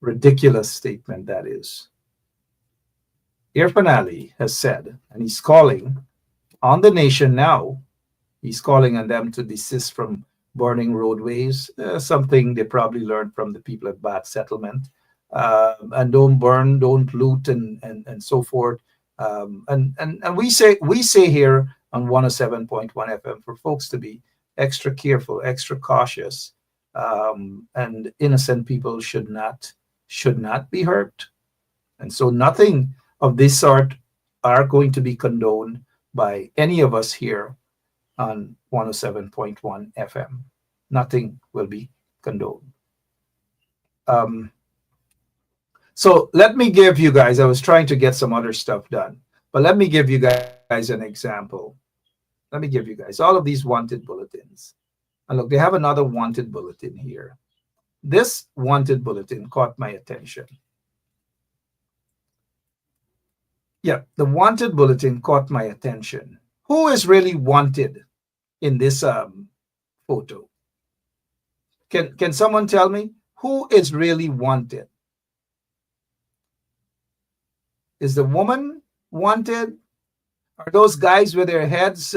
Ridiculous statement, that is. Irfan Ali has said, and he's calling on the nation now, he's calling on them to desist from burning roadways, something they probably learned from the people at Bat Settlement, and don't burn, don't loot, and so forth. And we say here on 107.1 FM for folks to be extra careful, extra cautious, and innocent people should not be hurt. And so nothing of this sort are going to be condoned by any of us here on 107.1 FM. Nothing will be condoned. So let me give you guys, I was trying to get some other stuff done, but let me give you guys an example. Let me give you guys all of these wanted bulletins. And look, they have another wanted bulletin here. This wanted bulletin caught my attention. Yeah, the wanted bulletin caught my attention. Who is really wanted in this photo? Can someone tell me who is really wanted? Is the woman wanted? Are those guys with their heads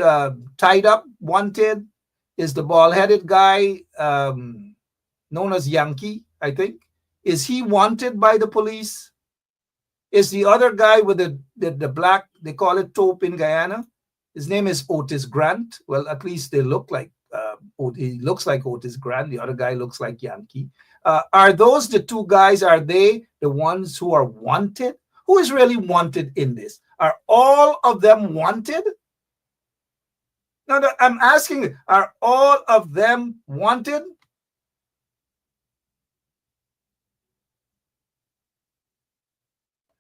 tied up wanted? Is the bald-headed guy known as Yankee, I think? Is he wanted by the police? Is the other guy with the black, they call it taupe in Guyana? His name is Otis Grant. Well, at least they look like, he looks like Otis Grant. The other guy looks like Yankee. Are those the two guys? Are they the ones who are wanted? Who is really wanted in this? Are all of them wanted? No, I'm asking, are all of them wanted?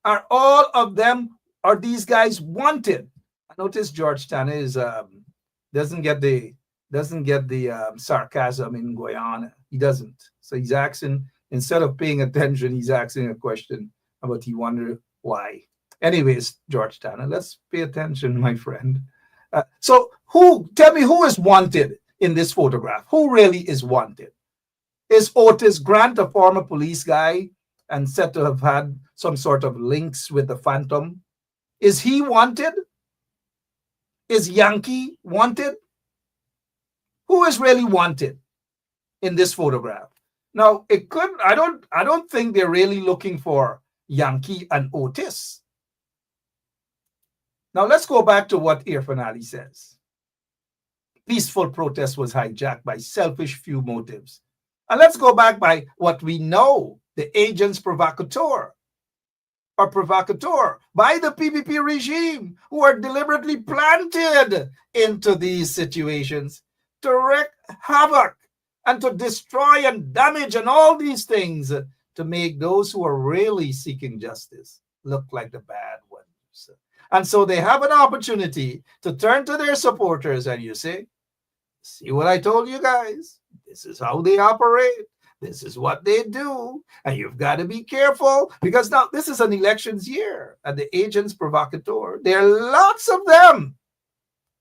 Are all of them, are these guys wanted? I notice George Tanner is doesn't get the sarcasm in Guyana. He doesn't. So he's asking, instead of paying attention, he's asking a question about he wonder why. Anyways, George Tanner, let's pay attention, my friend. So tell me who is wanted in this photograph? Who really is wanted? Is Otis Grant a former police guy and said to have had some sort of links with the Phantom? Is he wanted? Is Yankee wanted? Who is really wanted in this photograph? Now, it could, I don't think they're really looking for Yankee and Otis. Now, let's go back to what Irfan Ali says. Peaceful protest was hijacked by selfish few motives. And let's go back by what we know, the agents provocateur by the PPP regime, who are deliberately planted into these situations to wreak havoc and to destroy and damage and all these things to make those who are really seeking justice look like the bad ones. And so they have an opportunity to turn to their supporters and you say, see what I told you guys? This is how they operate. This is what they do. And you've got to be careful because now this is an elections year. And the agents provocateur, there are lots of them.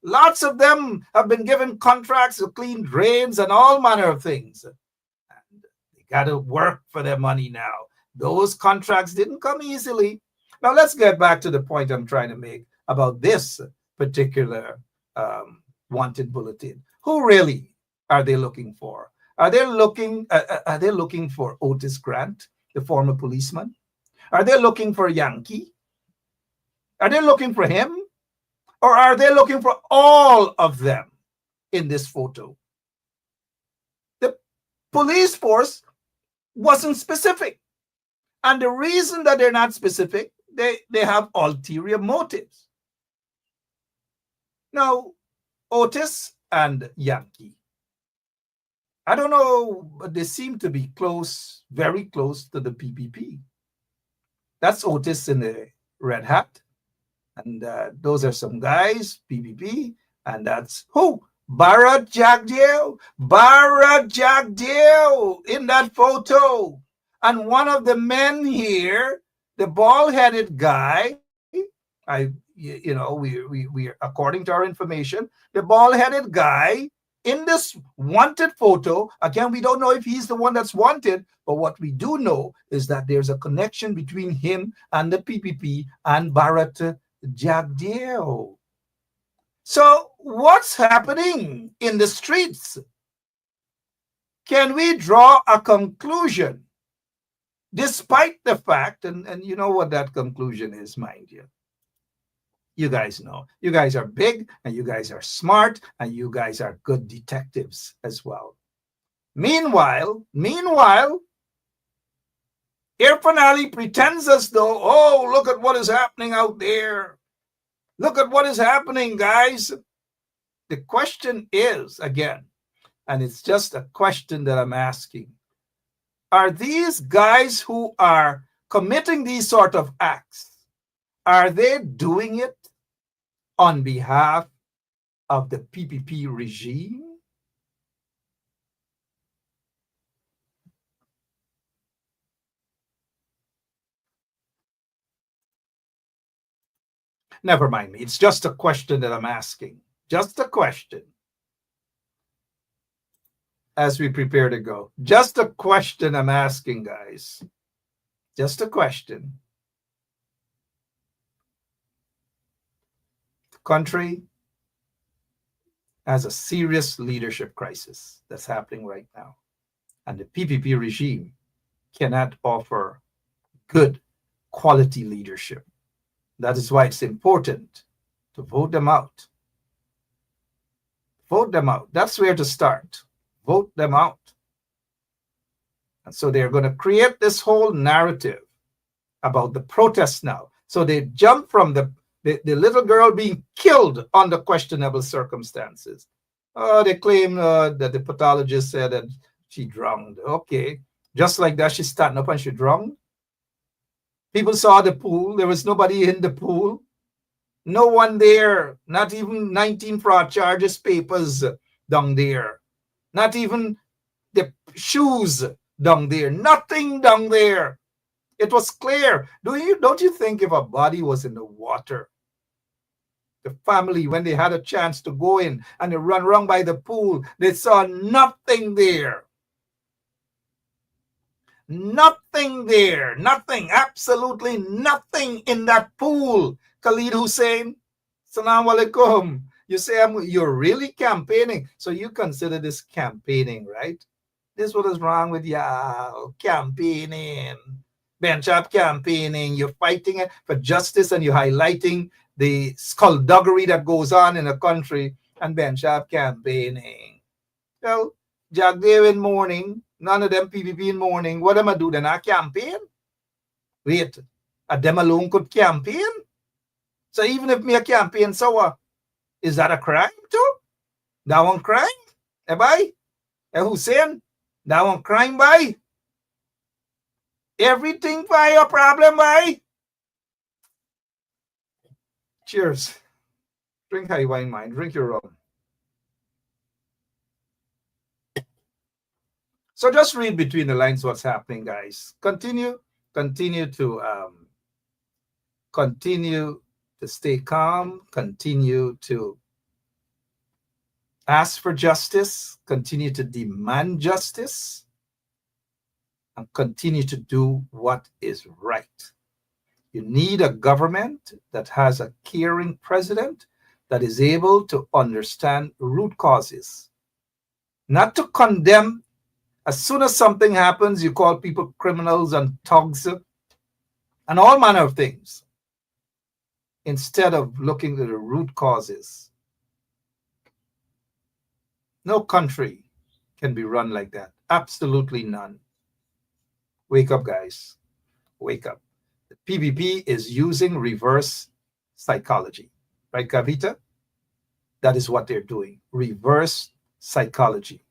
Lots of them have been given contracts to clean drains and all manner of things. And they got to work for their money now. Those contracts didn't come easily. Now let's get back to the point I'm trying to make about this particular wanted bulletin. Who really are they looking for? Are they looking for Otis Grant, the former policeman? Are they looking for Yankee? Are they looking for him? Or are they looking for all of them in this photo? The police force wasn't specific. And the reason that they're not specific, they have ulterior motives. Now, Otis and Yankee, I don't know, but they seem to be close, very close to the PPP. That's Otis in the red hat. And those are some guys, PPP. And that's who? Bharat Jagdeo. Bharat Jagdeo in that photo. And one of the men here, the bald-headed guy, we according to our information, the bald-headed guy in this wanted photo, again, we don't know if he's the one that's wanted, but what we do know is that there's a connection between him and the PPP and Bharat Jagdeo. So what's happening in the streets? Can we draw a conclusion despite the fact, and you know what that conclusion is, mind you. You guys know. You guys are big, and you guys are smart, and you guys are good detectives as well. Meanwhile, Irfan Ali pretends as though, oh, look at what is happening out there. Look at what is happening, guys. The question is, again, and it's just a question that I'm asking, are these guys who are committing these sort of acts, are they doing it on behalf of the PPP regime? Never mind me. It's just a question that I'm asking. Just a question. As we prepare to go. Just a question I'm asking, guys. Just a question. The country has a serious leadership crisis that's happening right now. And the PPP regime cannot offer good quality leadership. That is why it's important to vote them out. Vote them out. That's where to start. Vote them out. And so they're going to create this whole narrative about the protests now. So they jump from the little girl being killed under questionable circumstances. They claim that the pathologist said that she drowned. Okay. Just like that, she standing up and she drowned. People saw the pool. There was nobody in the pool. No one there. Not even 19 fraud charges papers down there. Not even the shoes down there. Nothing down there. It was clear. Don't you think if a body was in the water, the family, when they had a chance to go in and they run around by the pool, they saw nothing there. Nothing there. Nothing. Absolutely nothing in that pool Khalid Hussein, Salam alaikum. You say you're really campaigning. So you consider this campaigning, right? This is what is wrong with y'all. Campaigning. Benchap campaigning. You're fighting for justice and you're highlighting the skullduggery that goes on in the country and benchap campaigning. Well, Jack David morning, none of them PPP in morning. What am I do then? I campaign? Wait, a them alone could campaign? So even if me a campaign, so what? Is that a crime too? That one crime? Eh, bye? Eh, Hussein? That one crime, bye? Everything by your problem, bye? Cheers. Drink high wine, mine. Drink your rum. So just read between the lines what's happening, guys. Continue to stay calm, continue to ask for justice, continue to demand justice, and continue to do what is right. You need a government that has a caring president that is able to understand root causes, not to condemn. As soon as something happens, you call people criminals and thugs and all manner of things, instead of looking at the root causes. No country can be run like that. Absolutely none. Wake up, guys. Wake up. The PPP is using reverse psychology. Right, Kavita? That is what they're doing. Reverse psychology.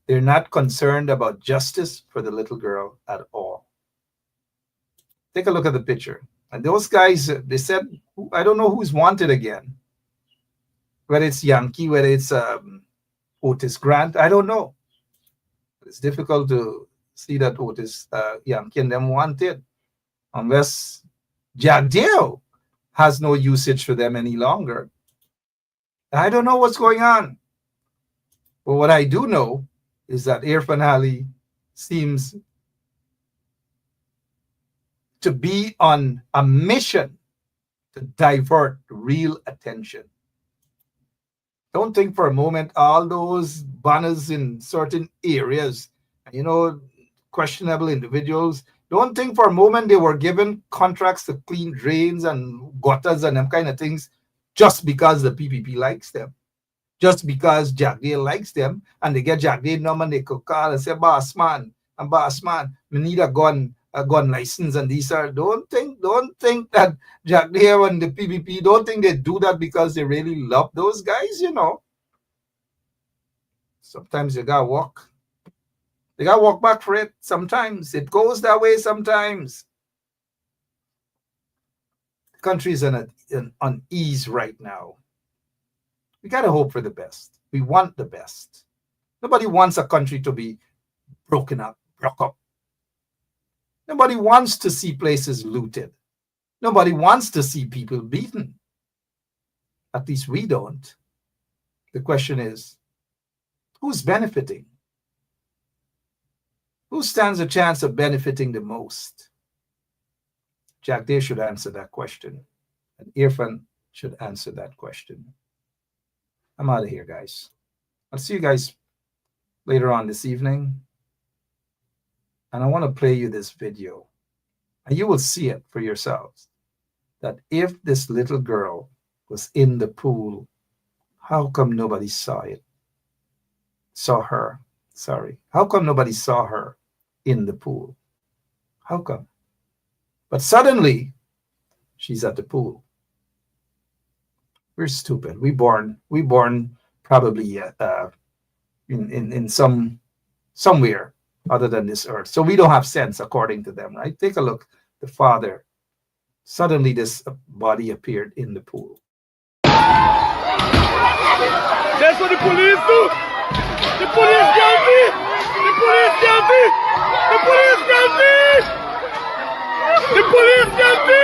They're not concerned about justice for the little girl at all. Take a look at the picture. And those guys, they said, I don't know who's wanted again. Whether it's Yankee, whether it's Otis Grant, I don't know. It's difficult to see that Otis Yankee and them wanted, unless Jagdeo has no usage for them any longer. I don't know what's going on. But what I do know is that Irfan Ali seems to be on a mission to divert real attention. Don't think for a moment all those banners in certain areas, questionable individuals, don't think for a moment they were given contracts to clean drains and gutters and them kind of things just because the PPP likes them. Just because Jagdale likes them, and they get Jagdale number, and they could call and say, boss man, we need a gun license, and these are, don't think that Jagdale and the PPP, don't think they do that because they really love those guys, Sometimes you gotta walk. They gotta walk back for it. Sometimes it goes that way. Sometimes the country is on unease right now. We gotta hope for the best. We want the best. Nobody wants a country to be broke up. Nobody wants to see places looted. Nobody wants to see people beaten. At least we don't. The question is, who's benefiting? Who stands a chance of benefiting the most? Jagdeo should answer that question. And Irfan should answer that question. I'm out of here, guys. I'll see you guys later on this evening. And I want to play you this video. And you will see it for yourselves. That if this little girl was in the pool, how come nobody saw it? Saw her. Sorry. How come nobody saw her in the pool? How come? But suddenly, she's at the pool. We're stupid. We born probably in somewhere other than this earth. So we don't have sense according to them, right? Take a look. The father. Suddenly this body appeared in the pool. That's what the police do. The police got me. The police got me. The police got me. The police got me.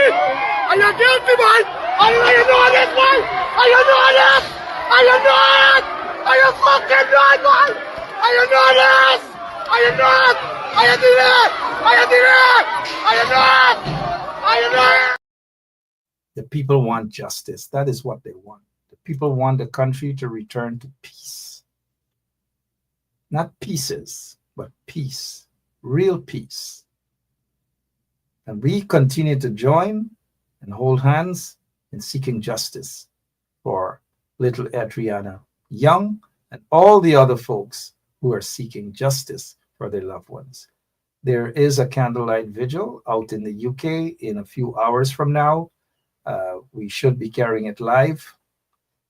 Are you guilty, man? Are you know this, man? Are you know this? Are you know it? Are you fucking know it, man? Are you know this? Are you know it? Are you doing it? Are you doing it? Are you know it? Are you know it? The people want justice. That is what they want. The people want the country to return to peace. Not pieces, but peace. Real peace. And we continue to join and hold hands in seeking justice for little Adriana Young and all the other folks who are seeking justice for their loved ones. There is a candlelight vigil out in the UK in a few hours from now. We should be carrying it live.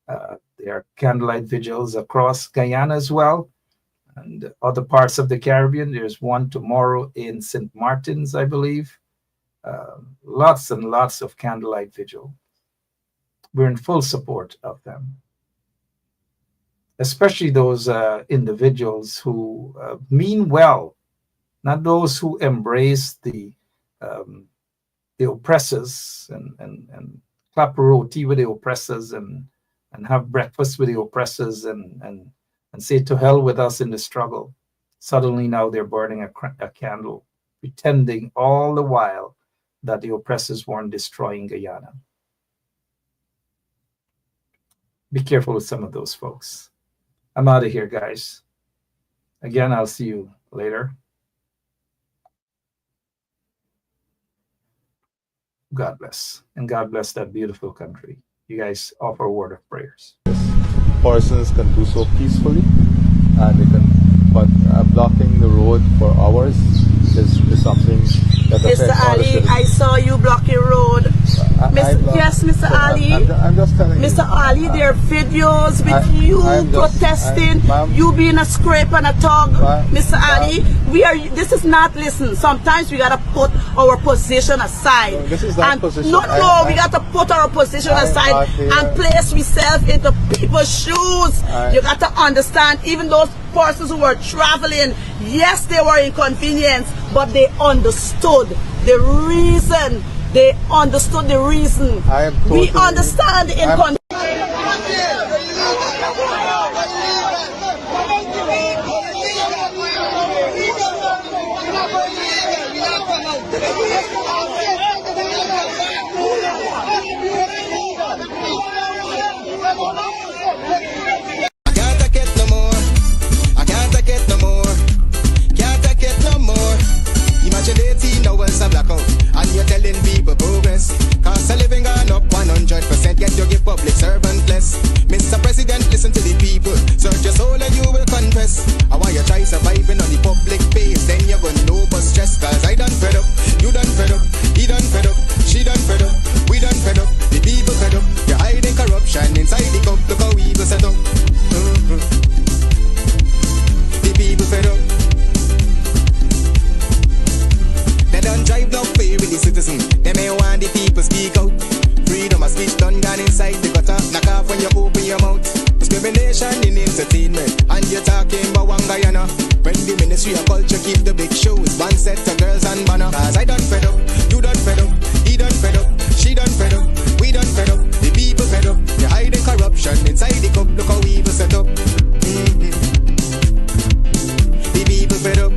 There are candlelight vigils across Guyana as well, and other parts of the Caribbean. There's one tomorrow in St. Martin's, I believe. Lots and lots of candlelight vigil. We're in full support of them, especially those individuals who mean well, not those who embrace the oppressors and clap roti with the oppressors and have breakfast with the oppressors and say to hell with us in the struggle. Suddenly now they're burning a candle, pretending all the while that the oppressors weren't destroying Guyana. Be careful with some of those folks. I'm out of here, guys. Again, I'll see you later. God bless. And God bless that beautiful country. You guys offer a word of prayers. Persons can do so peacefully, and they can, but blocking the road for hours is something that Mr. Ali, I saw you blocking road. Yes, Mr. Ali. I'm just telling Mr. you. Ali, there are videos with you protesting, you being a scrape and a tug. Mr. Ali, this is not, listen, sometimes we gotta put our position aside. No, this is not position. We gotta put our position aside and place ourselves into people's shoes. You gotta understand, even those persons who were traveling, yes, they were inconvenienced, but they understood the reason. They understood the reason. We understand the inconvenience. Imagine 18 hours of blackout, and you're telling people progress. Cost of living gone up 100%, yet you give public servant less. Mr. President, listen to the people. Search your soul and you will confess. I want you try surviving on the public base, then you're gonna know but stress. Cause I done fed up, you done fed up, he done fed up, she done fed up, we done fed up, the people fed up. You're hiding corruption inside the cup, look how evil set up. The people fed up. They don't drive no fair with the citizen. They may want the people speak out. Freedom of speech done gone inside the gutter. Knock off when you open your mouth. Discrimination in entertainment, and you're talking about one Guyana. When the Ministry of Culture keep the big shows, one set of girls and banner. Cause I done fed up, you done fed up, he done fed up, she done fed up, we done fed up, the people fed up. You're hiding corruption inside the cup, look how evil set up. The people fed up.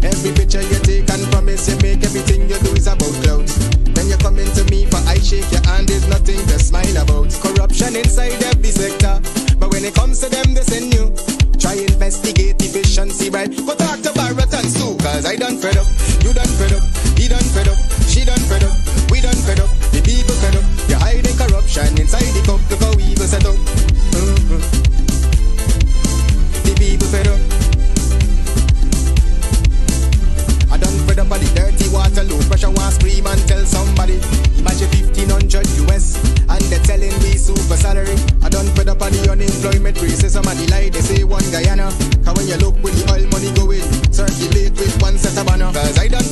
Every picture you take and promise you make, everything you do is about clouds. Then you come into me for I shake your hand, there's nothing to smile about. Corruption inside every sector, but when it comes to them they send you. Try investigate efficiency, right? Go talk to Baratans too. Cause I done fed up, you done fed up, he done fed up, she done fed up, we done fed up, the people fed up. You're hiding corruption inside the cup, look how evil set up. The people fed up. I done fed up on the dirty water, low pressure, want scream and tell somebody. Imagine 1500 US, and they're telling me super salary. I done fed up on the unemployment racism and the lie they say one Guyana. Cause when you look with the oil money going, circulate with one set of banner. Cause I done